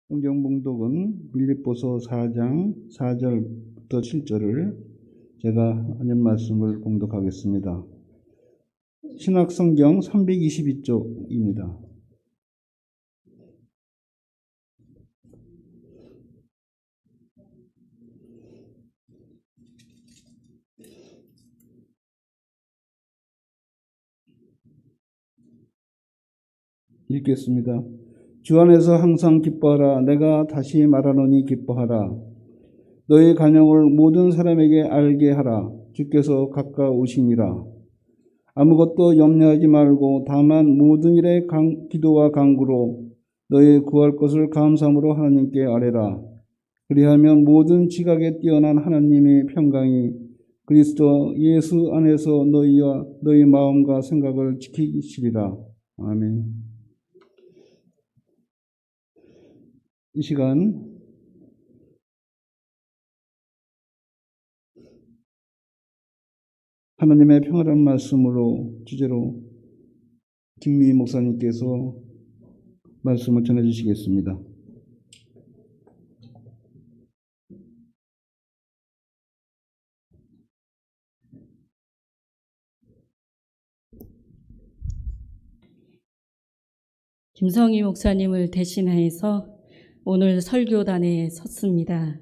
성경 봉독은 빌립보서 4장 4절부터 7절을 제가 하는 말씀을 봉독하겠습니다. 신학성경 322쪽입니다. 읽겠습니다. 주 안에서 항상 기뻐하라. 내가 다시 말하노니 기뻐하라. 너의 간영을 모든 사람에게 알게 하라. 주께서 가까우시니라. 아무것도 염려하지 말고 다만 모든 일에 기도와 간구로 너의 구할 것을 감사함으로 하나님께 아뢰라. 그리하면 모든 지각에 뛰어난 하나님의 평강이 그리스도 예수 안에서 너희와 너희 마음과 생각을 지키시리라. 아멘. 이 시간 하나님의 평화로운 말씀으로 주제로 김미희 목사님께서 말씀을 전해주시겠습니다. 김성희 목사님을 대신해서 오늘 설교단에 섰습니다.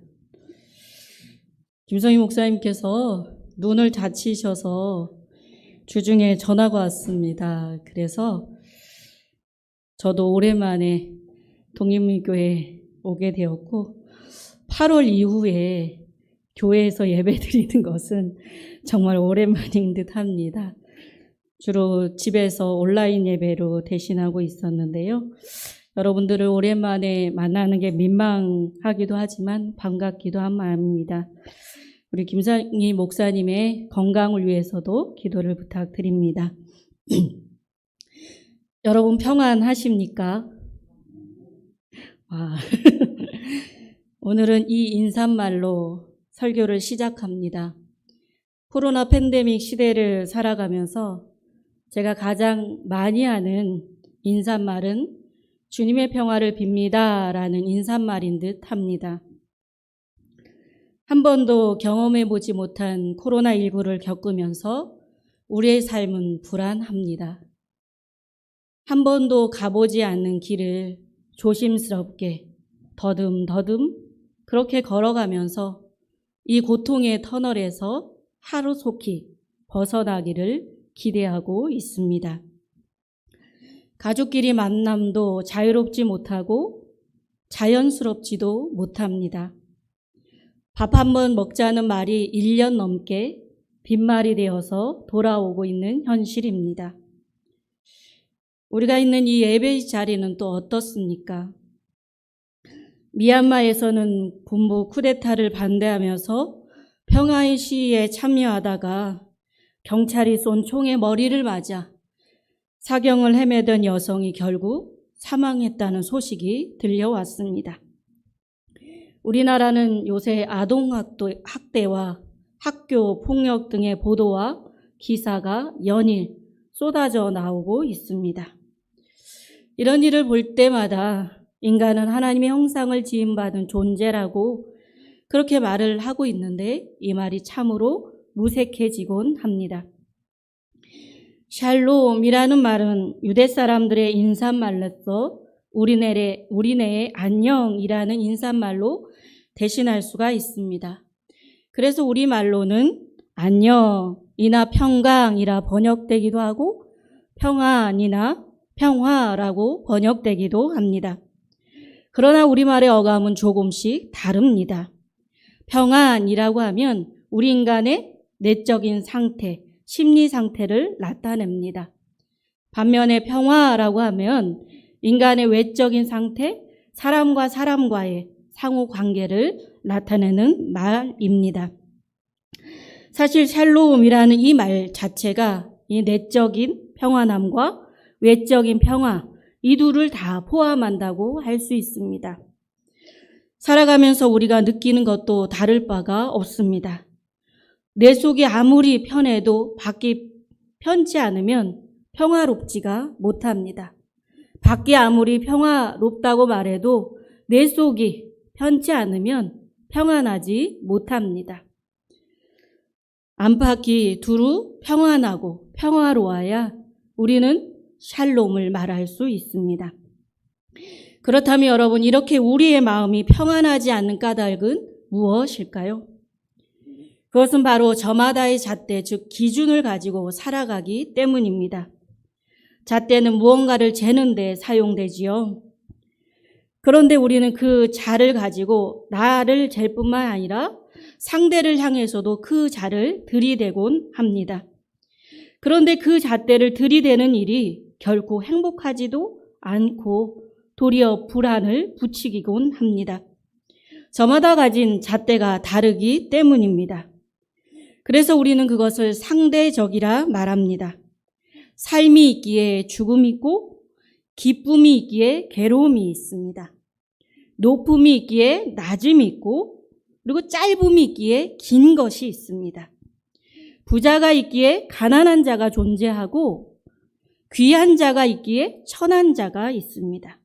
김성희 목사님께서 눈을 다치셔서 주중에 전화가 왔습니다. 그래서 저도 오랜만에 독립민교회에 오게 되었고 8월 이후에 교회에서 예배드리는 것은 정말 오랜만인 듯합니다. 주로 집에서 온라인 예배로 대신하고 있었는데요. 여러분들을 오랜만에 만나는 게 민망하기도 하지만 반갑기도 한 마음입니다. 우리 김성희 목사님의 건강을 위해서도 기도를 부탁드립니다. 여러분 평안하십니까? 오늘은 이 인사말로 설교를 시작합니다. 코로나 팬데믹 시대를 살아가면서 제가 가장 많이 하는 인사말은 주님의 평화를 빕니다 라는 인사말인 듯 합니다. 한 번도 경험해보지 못한 코로나19를 겪으면서 우리의 삶은 불안합니다. 한 번도 가보지 않는 길을 조심스럽게 더듬더듬 그렇게 걸어가면서 이 고통의 터널에서 하루속히 벗어나기를 기대하고 있습니다. 가족끼리 만남도 자유롭지 못하고 자연스럽지도 못합니다. 밥 한 번 먹자는 말이 1년 넘게 빈말이 되어서 돌아오고 있는 현실입니다. 우리가 있는 이 예배 자리는 또 어떻습니까? 미얀마에서는 군부 쿠데타를 반대하면서 평화의 시위에 참여하다가 경찰이 쏜 총에 머리를 맞아 사경을 헤매던 여성이 결국 사망했다는 소식이 들려왔습니다. 우리나라는 요새 아동학대와 학교 폭력 등의 보도와 기사가 연일 쏟아져 나오고 있습니다. 이런 일을 볼 때마다 인간은 하나님의 형상을 지음받은 존재라고 그렇게 말을 하고 있는데 이 말이 참으로 무색해지곤 합니다. 샬롬이라는 말은 유대 사람들의 인사말로서 우리네의 안녕이라는 인사말로 대신할 수가 있습니다. 그래서 우리말로는 안녕이나 평강이라 번역되기도 하고 평안이나 평화라고 번역되기도 합니다. 그러나 우리말의 어감은 조금씩 다릅니다. 평안이라고 하면 우리 인간의 내적인 상태, 심리 상태를 나타냅니다. 반면에 평화라고 하면 인간의 외적인 상태, 사람과 사람과의 상호 관계를 나타내는 말입니다. 사실 샬롬이라는 이 말 자체가 이 내적인 평안함과 외적인 평화, 이 둘을 다 포함한다고 할 수 있습니다. 살아가면서 우리가 느끼는 것도 다를 바가 없습니다. 내 속이 아무리 편해도 밖이 편치 않으면 평화롭지가 못합니다. 밖이 아무리 평화롭다고 말해도 내 속이 편치 않으면 평안하지 못합니다. 안팎이 두루 평안하고 평화로워야 우리는 샬롬을 말할 수 있습니다. 그렇다면 여러분, 이렇게 우리의 마음이 평안하지 않는 까닭은 무엇일까요? 그것은 바로 저마다의 잣대, 즉 기준을 가지고 살아가기 때문입니다. 잣대는 무언가를 재는 데 사용되지요. 그런데 우리는 그 자를 가지고 나를 잴 뿐만 아니라 상대를 향해서도 그 자를 들이대곤 합니다. 그런데 그 잣대를 들이대는 일이 결코 행복하지도 않고 도리어 불안을 부추기곤 합니다. 저마다 가진 잣대가 다르기 때문입니다. 그래서 우리는 그것을 상대적이라 말합니다. 삶이 있기에 죽음이 있고 기쁨이 있기에 괴로움이 있습니다. 높음이 있기에 낮음이 있고 그리고 짧음이 있기에 긴 것이 있습니다. 부자가 있기에 가난한 자가 존재하고 귀한 자가 있기에 천한 자가 있습니다.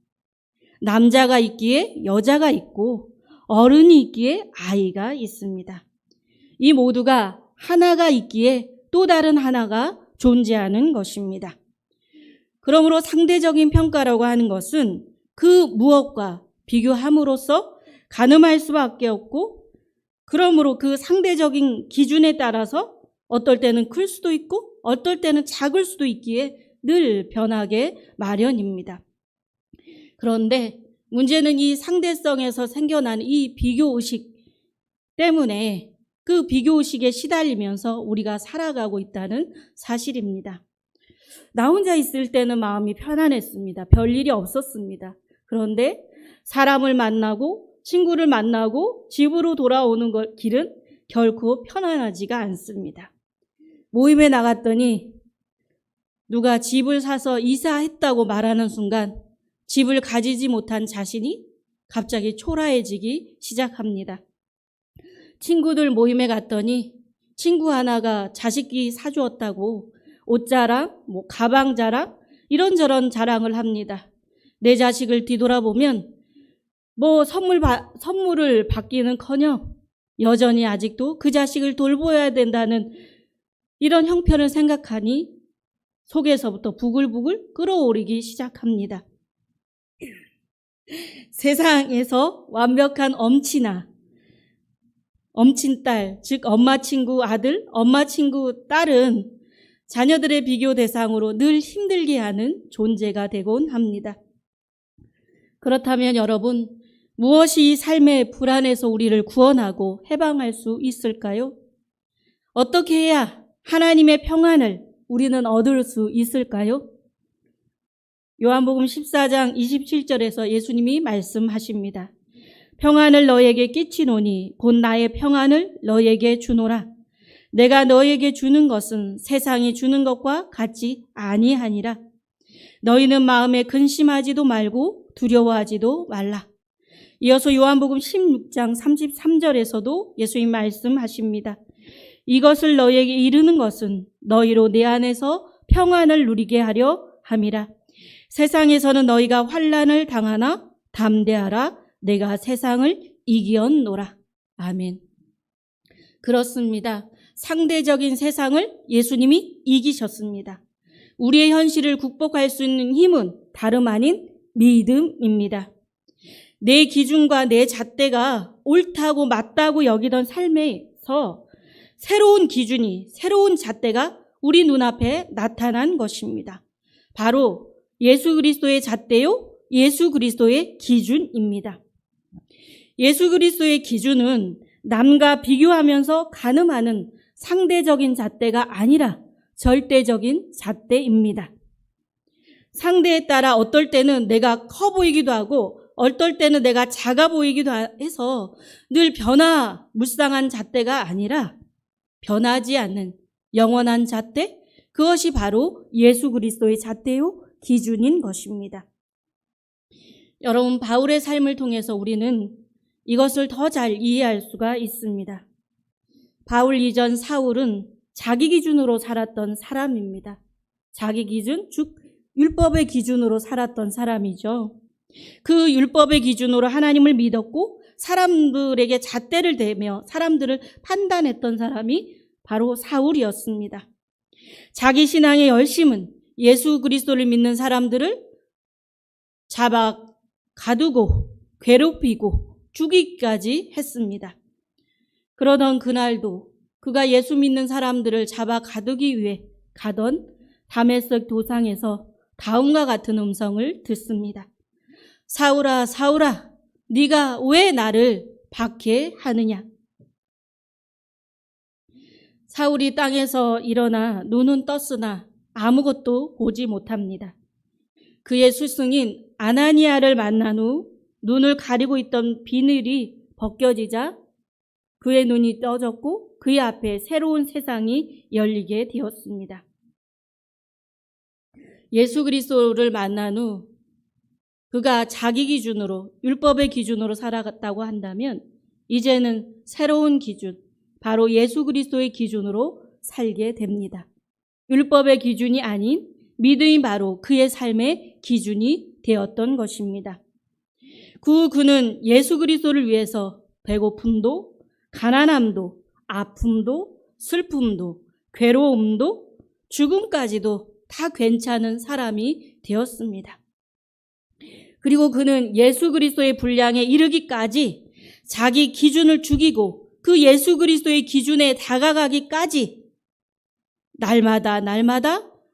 남자가 있기에 여자가 있고 어른이 있기에 아이가 있습니다. 이 모두가 하나가 있기에 또 다른 하나가 존재하는 것입니다. 그러므로 상대적인 평가라고 하는 것은 그 무엇과 비교함으로써 가늠할 수밖에 없고, 그러므로 그 상대적인 기준에 따라서 어떨 때는 클 수도 있고 어떨 때는 작을 수도 있기에 늘 변하게 마련입니다. 그런데 문제는 이 상대성에서 생겨나는 이 비교의식 때문에 그 비교의식에 시달리면서 우리가 살아가고 있다는 사실입니다. 나 혼자 있을 때는 마음이 편안했습니다. 별일이 없었습니다. 그런데 사람을 만나고 친구를 만나고 집으로 돌아오는 길은 결코 편안하지가 않습니다. 모임에 나갔더니 누가 집을 사서 이사했다고 말하는 순간 집을 가지지 못한 자신이 갑자기 초라해지기 시작합니다. 친구들 모임에 갔더니 친구 하나가 자식이 사주었다고 옷자랑, 가방 자랑, 이런저런 자랑을 합니다. 내 자식을 뒤돌아보면 선물을 받기는커녕 여전히 아직도 그 자식을 돌보아야 된다는 이런 형편을 생각하니 속에서부터 부글부글 끓어오르기 시작합니다. 세상에서 완벽한 엄친딸, 즉 엄마 친구 아들, 엄마 친구 딸은 자녀들의 비교 대상으로 늘 힘들게 하는 존재가 되곤 합니다. 그렇다면 여러분, 무엇이 이 삶의 불안에서 우리를 구원하고 해방할 수 있을까요? 어떻게 해야 하나님의 평안을 우리는 얻을 수 있을까요? 요한복음 14장 27절에서 예수님이 말씀하십니다. 평안을 너에게 끼치노니 곧 나의 평안을 너에게 주노라. 내가 너에게 주는 것은 세상이 주는 것과 같지 아니하니라. 너희는 마음에 근심하지도 말고 두려워하지도 말라. 이어서 요한복음 16장 33절에서도 예수님 말씀하십니다. 이것을 너희에게 이르는 것은 너희로 내 안에서 평안을 누리게 하려 함이라. 세상에서는 너희가 환난을 당하나 담대하라. 내가 세상을 이기었노라. 아멘. 그렇습니다. 상대적인 세상을 예수님이 이기셨습니다. 우리의 현실을 극복할 수 있는 힘은 다름 아닌 믿음입니다. 내 기준과 내 잣대가 옳다고 맞다고 여기던 삶에서 새로운 기준이, 새로운 잣대가 우리 눈앞에 나타난 것입니다. 바로 예수 그리스도의 잣대요, 예수 그리스도의 기준입니다. 예수 그리스도의 기준은 남과 비교하면서 가늠하는 상대적인 잣대가 아니라 절대적인 잣대입니다. 상대에 따라 어떨 때는 내가 커 보이기도 하고 어떨 때는 내가 작아 보이기도 해서 늘 변화무쌍한 잣대가 아니라 변하지 않는 영원한 잣대, 그것이 바로 예수 그리스도의 잣대요 기준인 것입니다. 여러분, 바울의 삶을 통해서 우리는 이것을 더 잘 이해할 수가 있습니다. 바울 이전 사울은 자기 기준으로 살았던 사람입니다. 자기 기준, 즉 율법의 기준으로 살았던 사람이죠. 그 율법의 기준으로 하나님을 믿었고 사람들에게 잣대를 대며 사람들을 판단했던 사람이 바로 사울이었습니다. 자기 신앙의 열심은 예수 그리스도를 믿는 사람들을 잡아 가두고 괴롭히고 죽이기까지 했습니다. 그러던 그날도 그가 예수 믿는 사람들을 잡아 가두기 위해 가던 다메섹 도상에서 다음과 같은 음성을 듣습니다. 사울아, 사울아, 네가 왜 나를 박해하느냐? 사울이 땅에서 일어나 눈은 떴으나 아무것도 보지 못합니다. 그의 스승인 아나니아를 만난 후 눈을 가리고 있던 비늘이 벗겨지자 그의 눈이 떠졌고 그의 앞에 새로운 세상이 열리게 되었습니다. 예수 그리스도를 만난 후 그가 자기 기준으로 율법의 기준으로 살아갔다고 한다면 이제는 새로운 기준, 바로 예수 그리스도의 기준으로 살게 됩니다. 율법의 기준이 아닌 믿음이 바로 그의 삶의 기준이 되었던 것입니다. 그는 예수 그리스도를 위해서 배고픔도 가난함도 아픔도 슬픔도 괴로움도 죽음까지도 다 괜찮은 사람이 되었습니다. 그리고 그는 예수 그리스도의 분량에 이르기까지 자기 기준을 죽이고 그 예수 그리스도의 기준에 다가가기까지 날마다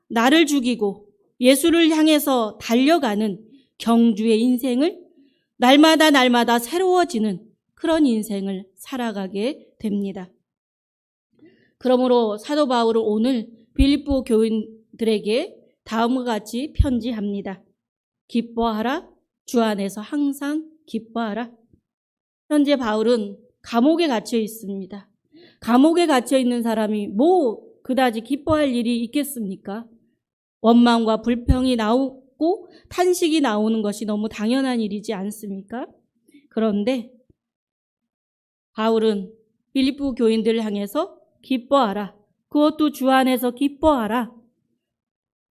나를 죽이고 예수를 향해서 달려가는 경주의 인생을 날마다 새로워지는 그런 인생을 살아가게 됩니다. 그러므로 사도 바울은 오늘 빌립보 교인들에게 다음과 같이 편지합니다. 기뻐하라, 주 안에서 항상 기뻐하라. 현재 바울은 감옥에 갇혀 있습니다. 감옥에 갇혀 있는 사람이 그다지 기뻐할 일이 있겠습니까? 원망과 불평이 나오고 탄식이 나오는 것이 너무 당연한 일이지 않습니까? 그런데 바울은 빌립보 교인들을 향해서 기뻐하라, 그것도 주 안에서 기뻐하라,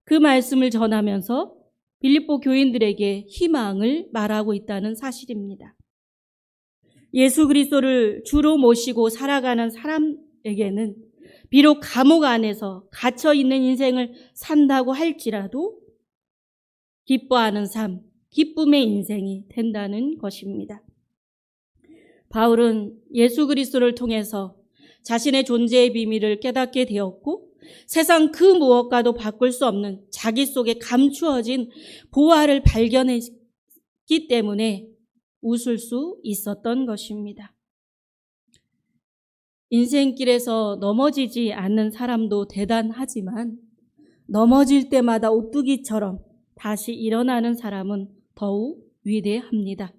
그 말씀을 전하면서 빌립보 교인들에게 희망을 말하고 있다는 사실입니다. 예수 그리스도를 주로 모시고 살아가는 사람에게는 비록 감옥 안에서 갇혀 있는 인생을 산다고 할지라도 기뻐하는 삶, 기쁨의 인생이 된다는 것입니다. 바울은 예수 그리스도를 통해서 자신의 존재의 비밀을 깨닫게 되었고 세상 그 무엇과도 바꿀 수 없는 자기 속에 감추어진 보화를 발견했기 때문에 웃을 수 있었던 것입니다. 인생길에서 넘어지지 않는 사람도 대단하지만 넘어질 때마다 오뚜기처럼 다시 일어나는 사람은 더욱 위대합니다.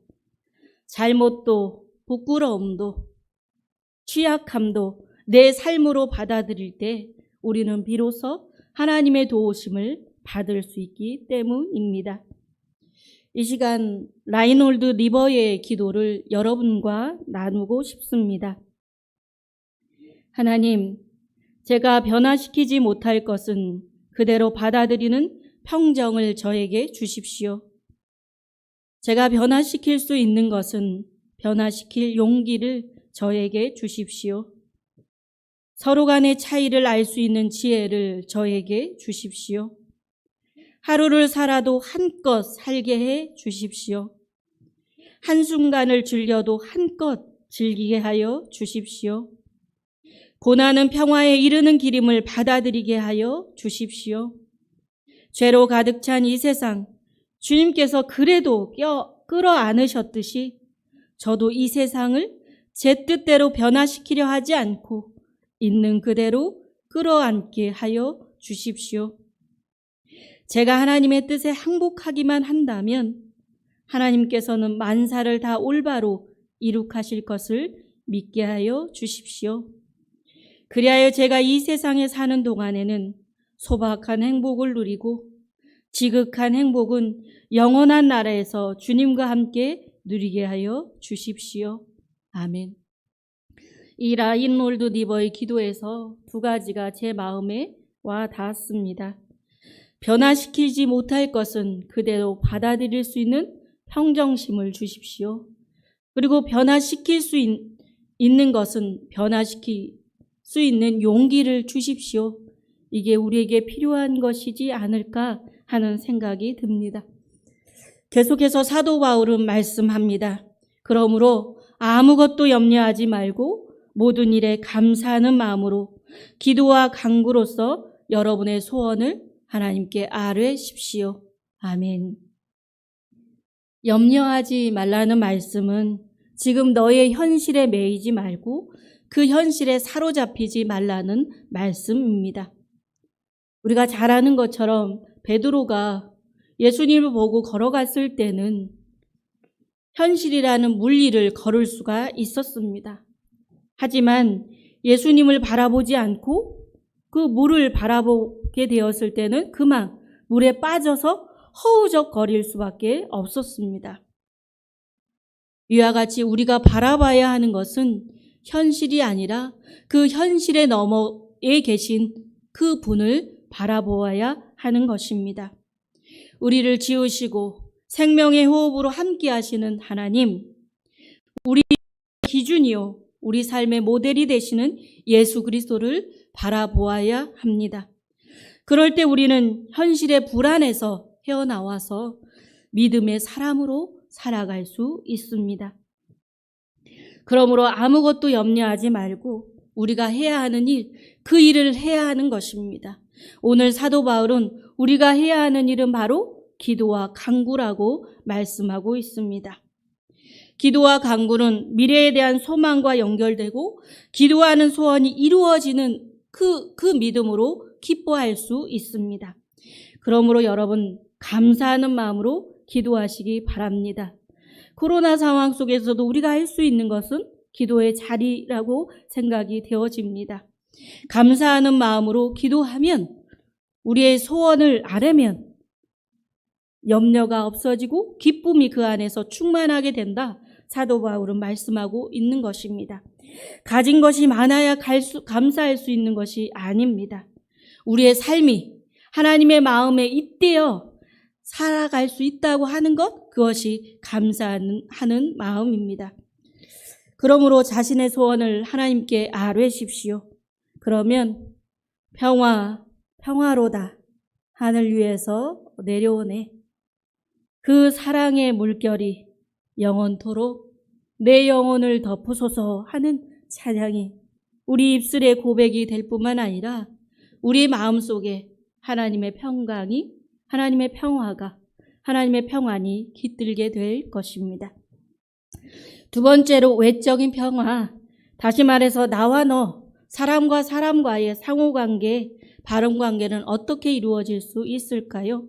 잘못도 부끄러움도 취약함도 내 삶으로 받아들일 때 우리는 비로소 하나님의 도우심을 받을 수 있기 때문입니다. 이 시간 라인홀드 리버의 기도를 여러분과 나누고 싶습니다. 하나님, 제가 변화시키지 못할 것은 그대로 받아들이는 평정을 저에게 주십시오. 제가 변화시킬 수 있는 것은 변화시킬 용기를 저에게 주십시오. 서로 간의 차이를 알 수 있는 지혜를 저에게 주십시오. 하루를 살아도 한껏 살게 해 주십시오. 한순간을 즐겨도 한껏 즐기게 하여 주십시오. 고난은 평화에 이르는 길임을 받아들이게 하여 주십시오. 죄로 가득 찬 이 세상, 주님께서 그래도 끌어안으셨듯이 저도 이 세상을 제 뜻대로 변화시키려 하지 않고 있는 그대로 끌어안게 하여 주십시오. 제가 하나님의 뜻에 항복하기만 한다면 하나님께서는 만사를 다 올바로 이룩하실 것을 믿게 하여 주십시오. 그리하여 제가 이 세상에 사는 동안에는 소박한 행복을 누리고 지극한 행복은 영원한 나라에서 주님과 함께 누리게 하여 주십시오. 아멘. 이 라인홀드 리버의 기도에서 두 가지가 제 마음에 와 닿았습니다. 변화시키지 못할 것은 그대로 받아들일 수 있는 평정심을 주십시오. 그리고 변화시킬 수 있는 것은 변화시킬 수 있는 용기를 주십시오. 이게 우리에게 필요한 것이지 않을까 하는 생각이 듭니다. 계속해서 사도 바울은 말씀합니다. 그러므로 아무것도 염려하지 말고 모든 일에 감사하는 마음으로 기도와 간구로서 여러분의 소원을 하나님께 아뢰십시오. 아멘. 염려하지 말라는 말씀은 지금 너의 현실에 매이지 말고 그 현실에 사로잡히지 말라는 말씀입니다. 우리가 잘 아는 것처럼 베드로가 예수님을 보고 걸어갔을 때는 현실이라는 물리를 걸을 수가 있었습니다. 하지만 예수님을 바라보지 않고 그 물을 바라보게 되었을 때는 그만 물에 빠져서 허우적거릴 수밖에 없었습니다. 이와 같이 우리가 바라봐야 하는 것은 현실이 아니라 그 현실의 너머에 계신 그 분을 바라보아야 하는 것입니다. 우리를 지으시고 생명의 호흡으로 함께 하시는 하나님, 우리 기준이요, 우리 삶의 모델이 되시는 예수 그리스도를 바라보아야 합니다. 그럴 때 우리는 현실의 불안에서 헤어나와서 믿음의 사람으로 살아갈 수 있습니다. 그러므로 아무것도 염려하지 말고 우리가 해야 하는 일, 그 일을 해야 하는 것입니다. 오늘 사도 바울은 우리가 해야 하는 일은 바로 기도와 간구라고 말씀하고 있습니다. 기도와 간구는 미래에 대한 소망과 연결되고 기도하는 소원이 이루어지는 그 믿음으로 기뻐할 수 있습니다. 그러므로 여러분 감사하는 마음으로 기도하시기 바랍니다. 코로나 상황 속에서도 우리가 할 수 있는 것은 기도의 자리라고 생각이 되어집니다. 감사하는 마음으로 기도하면 우리의 소원을 아뢰면 염려가 없어지고 기쁨이 그 안에서 충만하게 된다. 사도 바울은 말씀하고 있는 것입니다. 가진 것이 많아야 감사할 수 있는 것이 아닙니다. 우리의 삶이 하나님의 마음에 잇대어 살아갈 수 있다고 하는 것, 그것이 감사하는 마음입니다. 그러므로 자신의 소원을 하나님께 아뢰십시오. 그러면 평화로다. 하늘 위에서 내려오네. 그 사랑의 물결이 영원토록 내 영혼을 덮으소서 하는 찬양이 우리 입술의 고백이 될 뿐만 아니라 우리 마음속에 하나님의 평강이, 하나님의 평화가, 하나님의 평안이 깃들게 될 것입니다. 두 번째로 외적인 평화, 다시 말해서 나와 너, 사람과 사람과의 상호관계, 바른관계는 어떻게 이루어질 수 있을까요?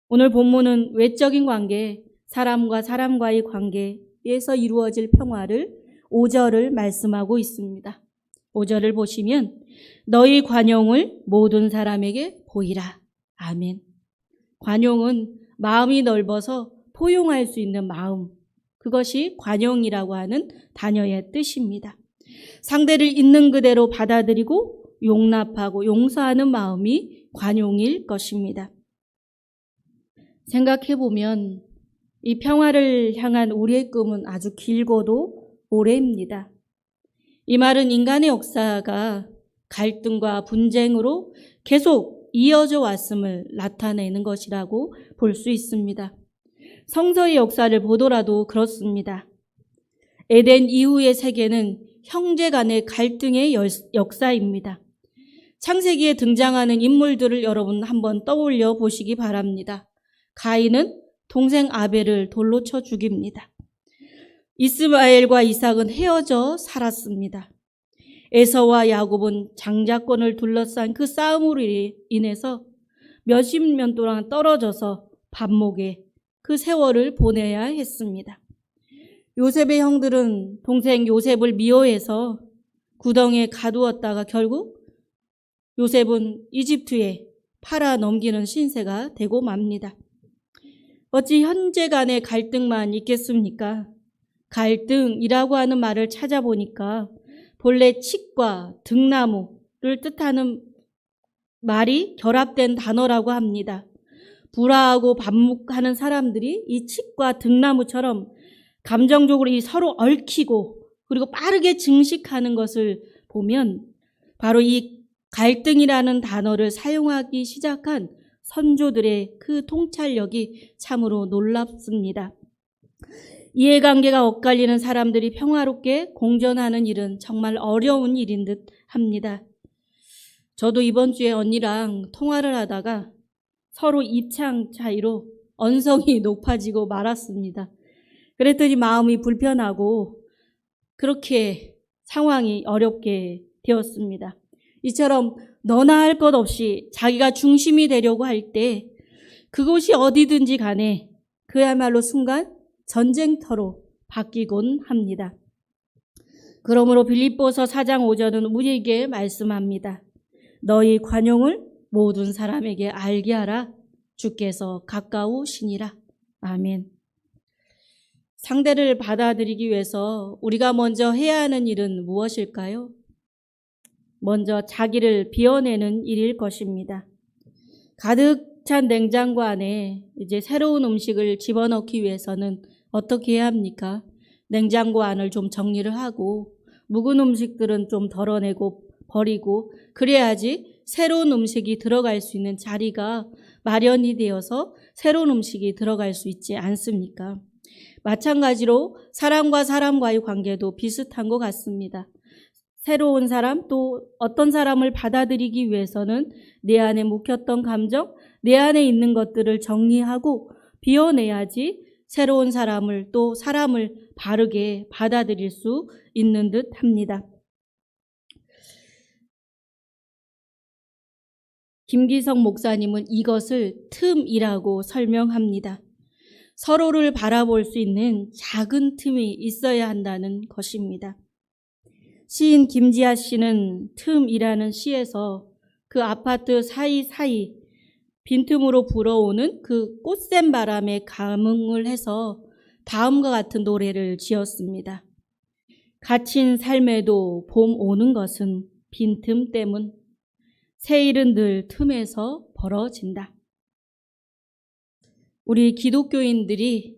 오늘 본문은 외적인 관계, 사람과 사람과의 관계에서 이루어질 평화를 5절을 말씀하고 있습니다. 5절을 보시면 너희 관용을 모든 사람에게 보이라. 아멘. 관용은 마음이 넓어서 포용할 수 있는 마음, 그것이 관용이라고 하는 단어의 뜻입니다. 상대를 있는 그대로 받아들이고 용납하고 용서하는 마음이 관용일 것입니다. 생각해보면 이 평화를 향한 우리의 꿈은 아주 길고도 오래입니다. 이 말은 인간의 역사가 갈등과 분쟁으로 계속 이어져 왔음을 나타내는 것이라고 볼 수 있습니다. 성서의 역사를 보더라도 그렇습니다. 에덴 이후의 세계는 형제 간의 갈등의 역사입니다. 창세기에 등장하는 인물들을 여러분 한번 떠올려 보시기 바랍니다. 가인은 동생 아벨을 돌로 쳐 죽입니다. 이스마엘과 이삭은 헤어져 살았습니다. 에서와 야곱은 장자권을 둘러싼 그 싸움으로 인해서 몇십 년 동안 떨어져서 반목에 그 세월을 보내야 했습니다. 요셉의 형들은 동생 요셉을 미워해서 구덩이에 가두었다가 결국 요셉은 이집트에 팔아 넘기는 신세가 되고 맙니다. 어찌 형제 간의 갈등만 있겠습니까? 갈등이라고 하는 말을 찾아보니까 본래 칡과 등나무를 뜻하는 말이 결합된 단어라고 합니다. 불화하고 반목하는 사람들이 이 칡과 등나무처럼 감정적으로 이 서로 얽히고 그리고 빠르게 증식하는 것을 보면 바로 이 갈등이라는 단어를 사용하기 시작한 선조들의 그 통찰력이 참으로 놀랍습니다. 이해관계가 엇갈리는 사람들이 평화롭게 공존하는 일은 정말 어려운 일인 듯 합니다. 저도 이번 주에 언니랑 통화를 하다가 서로 입장 차이로 언성이 높아지고 말았습니다. 그랬더니 마음이 불편하고 그렇게 상황이 어렵게 되었습니다. 이처럼 너나 할 것 없이 자기가 중심이 되려고 할 때 그곳이 어디든지 간에 그야말로 순간 전쟁터로 바뀌곤 합니다. 그러므로 빌립보서 4장 5절은 우리에게 말씀합니다. 너희 관용을 모든 사람에게 알게 하라. 주께서 가까우시니라. 아멘. 상대를 받아들이기 위해서 우리가 먼저 해야 하는 일은 무엇일까요? 먼저 자기를 비워내는 일일 것입니다. 가득 찬 냉장고 안에 이제 새로운 음식을 집어넣기 위해서는 어떻게 해야 합니까? 냉장고 안을 좀 정리를 하고 묵은 음식들은 좀 덜어내고 버리고 그래야지 새로운 음식이 들어갈 수 있는 자리가 마련이 되어서 새로운 음식이 들어갈 수 있지 않습니까? 마찬가지로 사람과 사람과의 관계도 비슷한 것 같습니다. 새로운 사람 또 어떤 사람을 받아들이기 위해서는 내 안에 묵혔던 감정, 내 안에 있는 것들을 정리하고 비워내야지 새로운 사람을 또 사람을 바르게 받아들일 수 있는 듯 합니다. 김기성 목사님은 이것을 틈이라고 설명합니다. 서로를 바라볼 수 있는 작은 틈이 있어야 한다는 것입니다. 시인 김지아 씨는 틈이라는 시에서 그 아파트 사이사이 빈틈으로 불어오는 그 꽃샘 바람에 감흥을 해서 다음과 같은 노래를 지었습니다. 갇힌 삶에도 봄 오는 것은 빈틈 때문, 새 일은 늘 틈에서 벌어진다. 우리 기독교인들이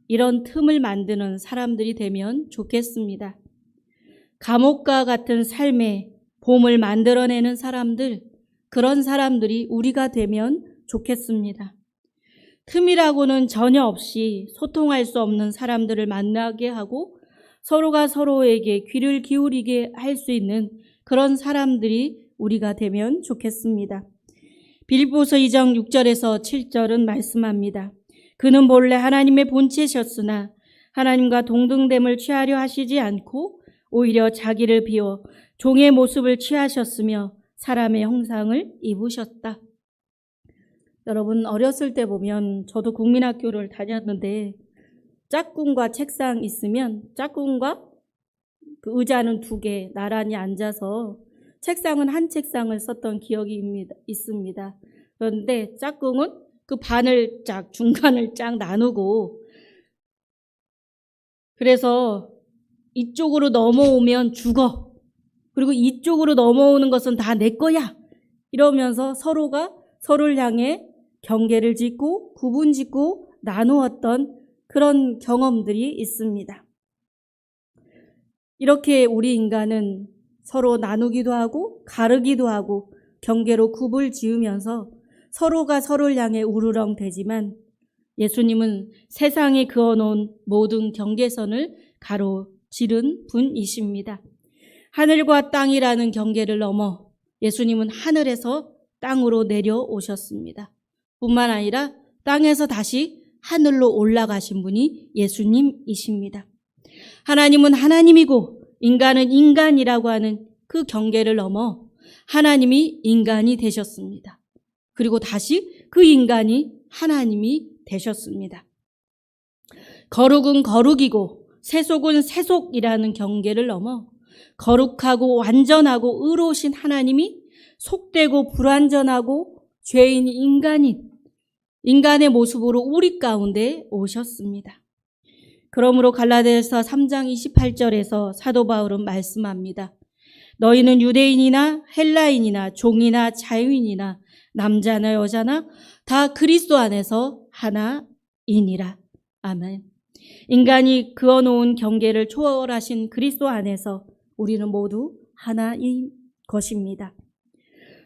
이런 틈을 만드는 사람들이 되면 좋겠습니다. 감옥과 같은 삶에 봄을 만들어내는 사람들, 그런 사람들이 우리가 되면 좋겠습니다. 틈이라고는 전혀 없이 소통할 수 없는 사람들을 만나게 하고 서로가 서로에게 귀를 기울이게 할 수 있는 그런 사람들이 우리가 되면 좋겠습니다. 빌립보서 2장 6절에서 7절은 말씀합니다. 그는 본래 하나님의 본체셨으나 하나님과 동등됨을 취하려 하시지 않고 오히려 자기를 비워 종의 모습을 취하셨으며 사람의 형상을 입으셨다. 여러분, 어렸을 때 보면 저도 국민학교를 다녔는데 짝꿍과 책상 있으면 짝꿍과 그 의자는 2개 나란히 앉아서 책상은 한 책상을 썼던 기억이 있습니다. 그런데 짝꿍은 그 반을 짝, 중간을 짝 나누고 그래서 이쪽으로 넘어오면 죽어. 그리고 이쪽으로 넘어오는 것은 다 내 거야. 이러면서 서로가 서로를 향해 경계를 짓고 구분 짓고 나누었던 그런 경험들이 있습니다. 이렇게 우리 인간은 서로 나누기도 하고 가르기도 하고 경계로 굽을 지으면서 서로가 서로를 향해 우르렁대지만 예수님은 세상에 그어놓은 모든 경계선을 가로지른 분이십니다. 하늘과 땅이라는 경계를 넘어 예수님은 하늘에서 땅으로 내려오셨습니다. 뿐만 아니라 땅에서 다시 하늘로 올라가신 분이 예수님이십니다. 하나님은 하나님이고 인간은 인간이라고 하는 그 경계를 넘어 하나님이 인간이 되셨습니다. 그리고 다시 그 인간이 하나님이 되셨습니다. 거룩은 거룩이고 세속은 세속이라는 경계를 넘어 거룩하고 완전하고 의로우신 하나님이 속되고 불완전하고 죄인 인간의 모습으로 우리 가운데 오셨습니다. 그러므로 갈라디아서 3장 28절에서 사도 바울은 말씀합니다. 너희는 유대인이나 헬라인이나 종이나 자유인이나 남자나 여자나 다 그리스도 안에서 하나이니라. 아멘. 인간이 그어놓은 경계를 초월하신 그리스도 안에서 우리는 모두 하나인 것입니다.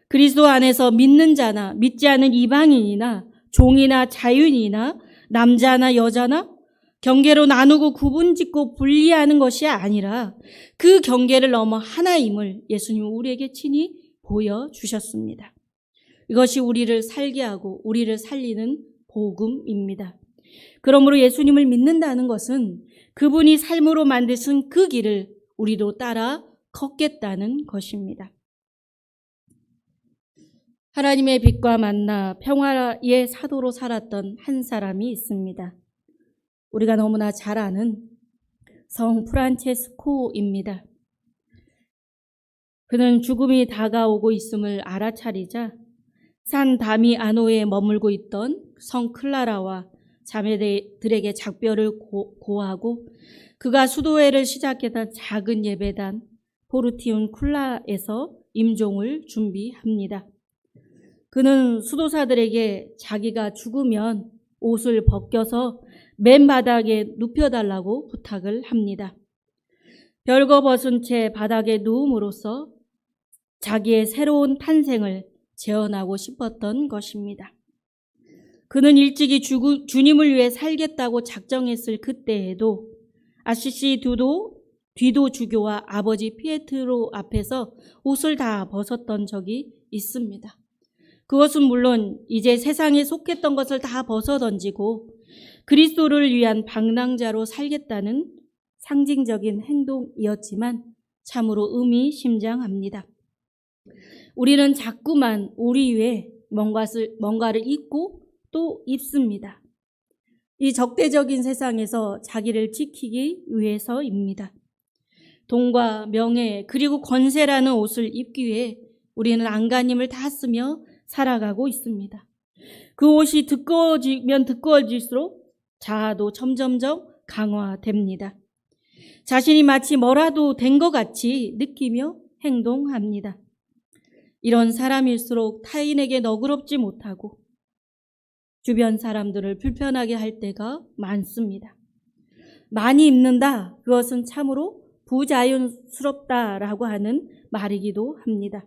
그리스도 안에서 믿는 자나 믿지 않은 이방인이나 종이나 자유인이나 남자나 여자나 경계로 나누고 구분짓고 분리하는 것이 아니라 그 경계를 넘어 하나임을 예수님은 우리에게 친히 보여주셨습니다. 이것이 우리를 살게 하고 우리를 살리는 복음입니다. 그러므로 예수님을 믿는다는 것은 그분이 삶으로 만드신 그 길을 우리도 따라 걷겠다는 것입니다. 하나님의 빛과 만나 평화의 사도로 살았던 한 사람이 있습니다. 우리가 너무나 잘 아는 성 프란체스코입니다. 그는 죽음이 다가오고 있음을 알아차리자 산 다미아노에 머물고 있던 성 클라라와 자매들에게 작별을 고하고 그가 수도회를 시작했던 작은 예배단 포르티움 쿨라에서 임종을 준비합니다. 그는 수도사들에게 자기가 죽으면 옷을 벗겨서 맨바닥에 눕혀달라고 부탁을 합니다. 별거 벗은 채 바닥에 누움으로써 자기의 새로운 탄생을 재현하고 싶었던 것입니다. 그는 일찍이 주님을 위해 살겠다고 작정했을 그때에도 아시시 뒤도 주교와 아버지 피에트로 앞에서 옷을 다 벗었던 적이 있습니다. 그것은 물론 이제 세상에 속했던 것을 다 벗어던지고 그리스도를 위한 방랑자로 살겠다는 상징적인 행동이었지만 참으로 의미심장합니다. 우리는 자꾸만 우리 위에 뭔가를 입고 또 입습니다. 이 적대적인 세상에서 자기를 지키기 위해서입니다. 돈과 명예 그리고 권세라는 옷을 입기 위해 우리는 안간힘을 다 쓰며 살아가고 있습니다. 그 옷이 두꺼워지면 두꺼워질수록 자아도 점점점 강화됩니다. 자신이 마치 뭐라도 된 것 같이 느끼며 행동합니다. 이런 사람일수록 타인에게 너그럽지 못하고 주변 사람들을 불편하게 할 때가 많습니다. 많이 입는다, 그것은 참으로 부자연스럽다라고 하는 말이기도 합니다.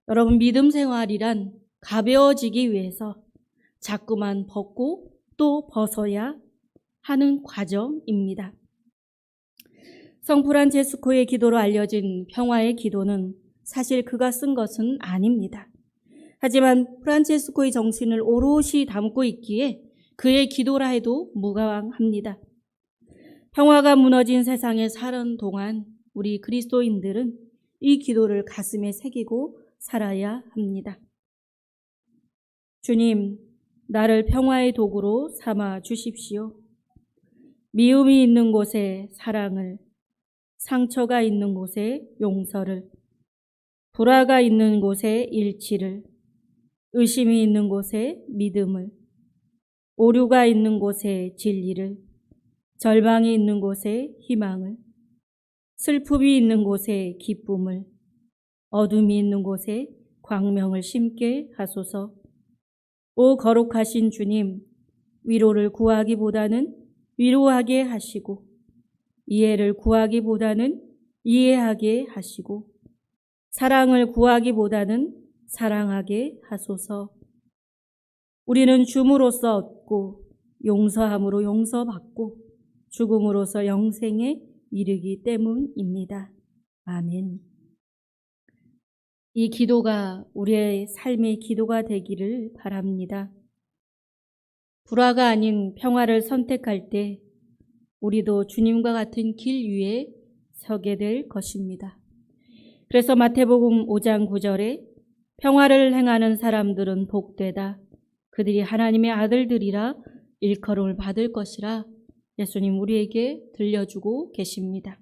여러분, 믿음 생활이란 가벼워지기 위해서 자꾸만 벗고 또 벗어야 하는 과정입니다. 성 프란체스코의 기도로 알려진 평화의 기도는 사실 그가 쓴 것은 아닙니다. 하지만 프란체스코의 정신을 오롯이 담고 있기에 그의 기도라 해도 무방합니다. 평화가 무너진 세상에 사는 동안 우리 그리스도인들은 이 기도를 가슴에 새기고 살아야 합니다. 주님, 나를 평화의 도구로 삼아 주십시오. 미움이 있는 곳에 사랑을, 상처가 있는 곳에 용서를, 불화가 있는 곳에 일치를, 의심이 있는 곳에 믿음을, 오류가 있는 곳에 진리를, 절망이 있는 곳에 희망을, 슬픔이 있는 곳에 기쁨을, 어둠이 있는 곳에 광명을 심게 하소서. 오 거룩하신 주님, 위로를 구하기보다는 위로하게 하시고 이해를 구하기보다는 이해하게 하시고 사랑을 구하기보다는 사랑하게 하소서. 우리는 줌으로써 얻고 용서함으로 용서받고 죽음으로써 영생에 이르기 때문입니다. 아멘. 이 기도가 우리의 삶의 기도가 되기를 바랍니다. 불화가 아닌 평화를 선택할 때 우리도 주님과 같은 길 위에 서게 될 것입니다. 그래서 마태복음 5장 9절에 평화를 행하는 사람들은 복되다. 그들이 하나님의 아들들이라 일컬음을 받을 것이라 예수님 우리에게 들려주고 계십니다.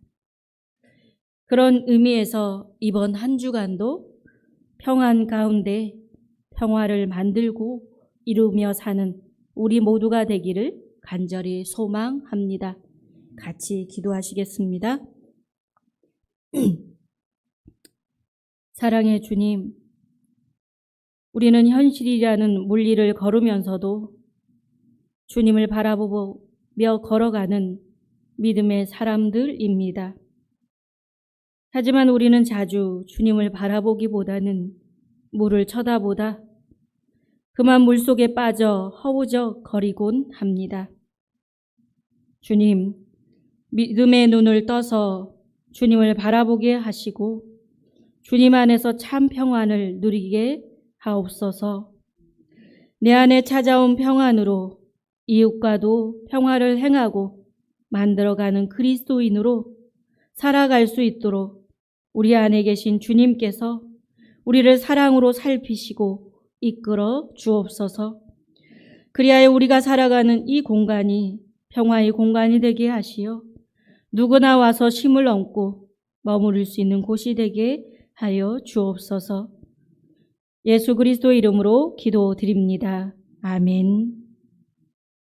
그런 의미에서 이번 한 주간도 평안 가운데 평화를 만들고 이루며 사는 우리 모두가 되기를 간절히 소망합니다. 같이 기도하시겠습니다. 사랑의 주님, 우리는 현실이라는 물리를 걸으면서도 주님을 바라보며 걸어가는 믿음의 사람들입니다. 하지만 우리는 자주 주님을 바라보기보다는 물을 쳐다보다 그만 물속에 빠져 허우적거리곤 합니다. 주님, 믿음의 눈을 떠서 주님을 바라보게 하시고 주님 안에서 참 평안을 누리게 하옵소서. 내 안에 찾아온 평안으로 이웃과도 평화를 행하고 만들어가는 그리스도인으로 살아갈 수 있도록 우리 안에 계신 주님께서 우리를 사랑으로 살피시고 이끌어 주옵소서. 그리하여 우리가 살아가는 이 공간이 평화의 공간이 되게 하시어 누구나 와서 심을 얹고 머무를 수 있는 곳이 되게 하여 주옵소서. 예수 그리스도 이름으로 기도드립니다. 아멘.